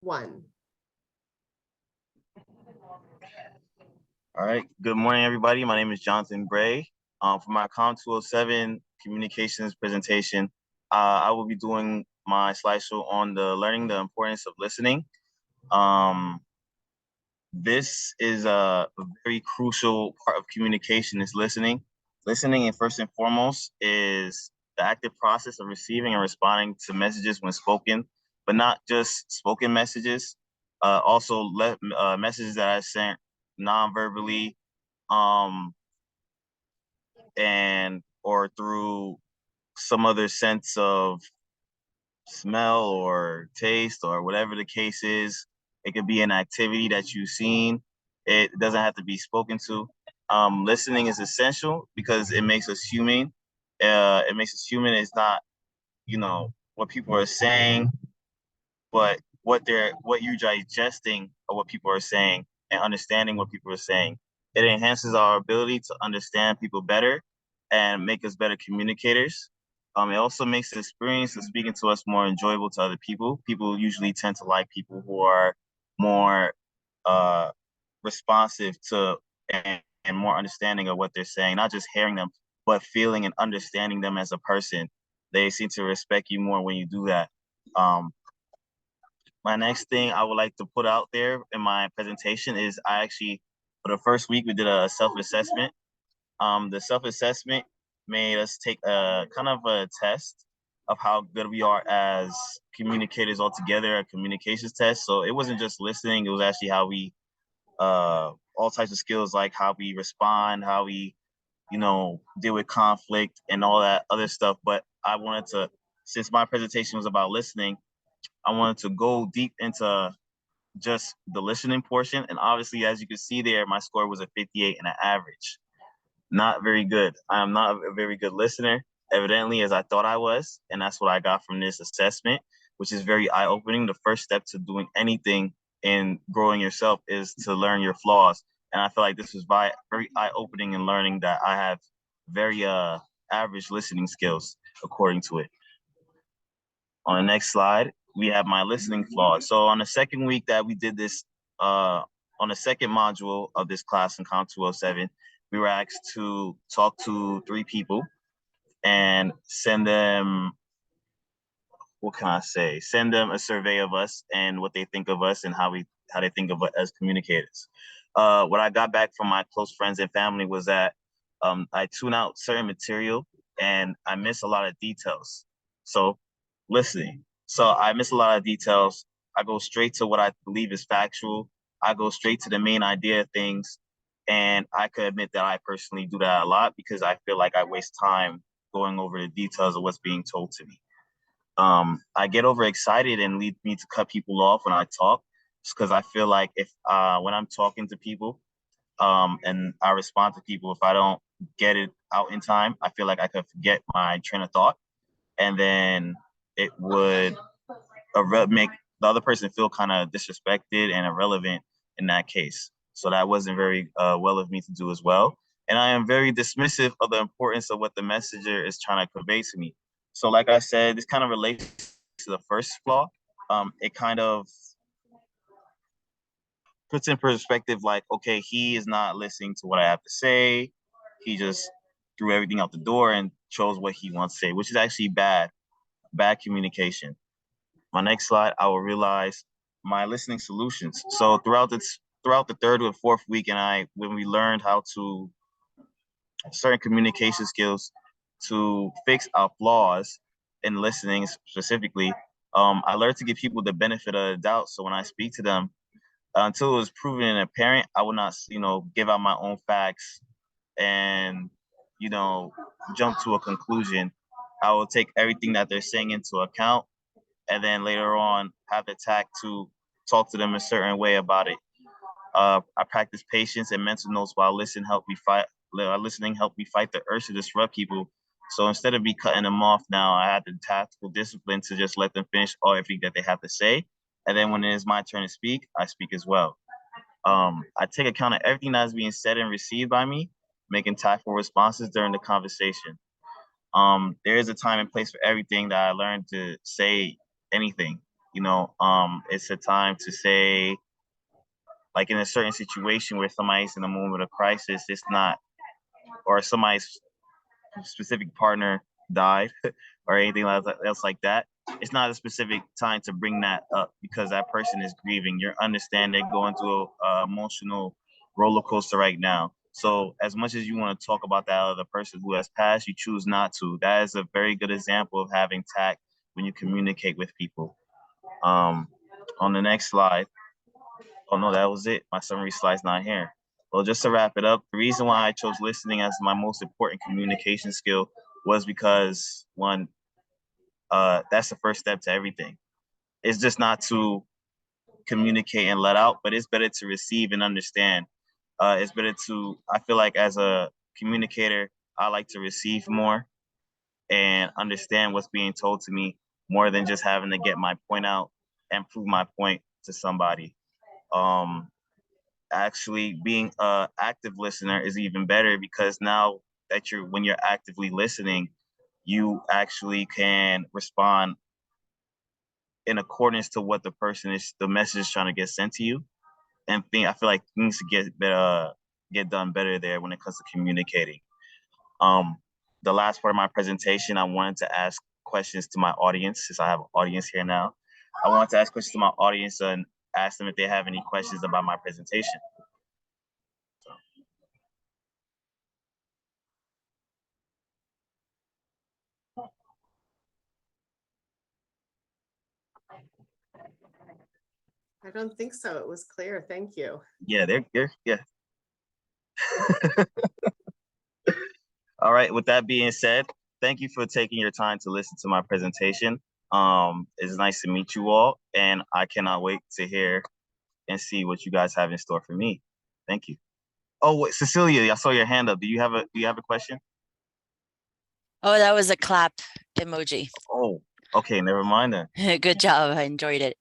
one. All right. Good morning, everybody. My name is Jonathan Bray. For my Com 207 communications presentation, I will be doing my slideshow on learning the importance of listening. Um, this is a very crucial part of communication is listening. Listening, and first and foremost, is the active process of receiving and responding to messages when spoken, but not just spoken messages. Messages that I sent non-verbally, um, and or through some other sense of smell or taste or whatever the case is. It could be an activity that you've seen. It doesn't have to be spoken to. Listening is essential because it makes us human. It makes us human. It's not, what people are saying, but what you're digesting of what people are saying and understanding what people are saying. It enhances our ability to understand people better and make us better communicators. It also makes the experience of speaking to us more enjoyable to other people. People usually tend to like people who are more uh, responsive to and more understanding of what they're saying, not just hearing them, but feeling and understanding them as a person. They seem to respect you more when you do that. Um, my next thing I would like to put out there in my presentation is I actually, for the first week, we did a self-assessment. The self-assessment made us take a kind of a test of how good we are as communicators altogether, a communications test. So it wasn't just listening, it was actually how we, all types of skills like how we respond, how we, deal with conflict and all that other stuff. But I wanted to, since my presentation was about listening, I wanted to go deep into just the listening portion. And obviously, as you can see there, my score was a 58 and an average. Not very good. I am not a very good listener, evidently, as I thought I was. And that's what I got from this assessment, which is very eye-opening. The first step to doing anything in growing yourself is to learn your flaws. And I feel like this was very eye-opening in learning that I have very average listening skills, according to it. On the next slide, we have my listening flaws. So on the second week that we did this, on the second module of this class in Com 207, we were asked to talk to 3 people and send them, what can I say? Send them a survey of us and what they think of us and how they think of us as communicators. What I got back from my close friends and family was that I tune out certain material and I miss a lot of details. So listening. So I miss a lot of details. I go straight to what I believe is factual. I go straight to the main idea of things. And I could admit that I personally do that a lot because I feel like I waste time going over the details of what's being told to me. I get overexcited and lead me to cut people off when I talk, just because I feel like if when I'm talking to people, and I respond to people, if I don't get it out in time, I feel like I could forget my train of thought, and then it would make the other person feel kind of disrespected and irrelevant in that case. So that wasn't very well of me to do as well. And I am very dismissive of the importance of what the messenger is trying to convey to me. So like I said, this kind of relates to the first flaw. It kind of puts in perspective like, okay, he is not listening to what I have to say. He just threw everything out the door and chose what he wants to say, which is actually bad communication. My next slide, I will realize my listening solutions. So throughout the third or fourth week, and when we learned how to certain communication skills to fix our flaws in listening specifically, I learned to give people the benefit of the doubt. So when I speak to them, until it was proven and apparent, I would not, give out my own facts and, you know, jump to a conclusion. I will take everything that they're saying into account and then later on have the tact to talk to them a certain way about it. I practice patience and mental notes while listening helped me fight the urge to disrupt people. So instead of me cutting them off now, I had the tactical discipline to just let them finish all everything that they have to say. And then when it is my turn to speak, I speak as well. I take account of everything that is being said and received by me, making tactful responses during the conversation. There is a time and place for everything that I learned to say anything. It's a time to say, like in a certain situation where somebody's in a moment of crisis, it's not, or somebody's specific partner died or anything else like that. It's not a specific time to bring that up because that person is grieving. You understand they're going through an emotional roller coaster right now. So as much as you want to talk about that other person who has passed, you choose not to. That is a very good example of having tact when you communicate with people. Um, on the next slide. Oh no, that was it. My summary slide's not here. Well, just to wrap it up, the reason why I chose listening as my most important communication skill was because one, that's the first step to everything. It's just not to communicate and let out, but it's better to receive and understand. It's better to, I feel like as a communicator, I like to receive more and understand what's being told to me more than just having to get my point out and prove my point to somebody. Um, Actually being a active listener is even better because now that when you're actively listening, you actually can respond in accordance to what the message is trying to get sent to you. And I feel like things get done better there when it comes to communicating. Um, the last part of my presentation, I wanted to ask questions to my audience, since I have an audience here now. I wanted to ask questions to my audience and ask them if they have any questions about my presentation. I don't think so. It was clear. Thank you. Yeah, yeah. All right. With that being said, thank you for taking your time to listen to my presentation. It's nice to meet you all, and I cannot wait to hear and see what you guys have in store for me. Thank you. Oh, wait, Cecilia, I saw your hand up. Do you have a question? Oh, that was a clap emoji. Oh, okay. Never mind then. Good job. I enjoyed it.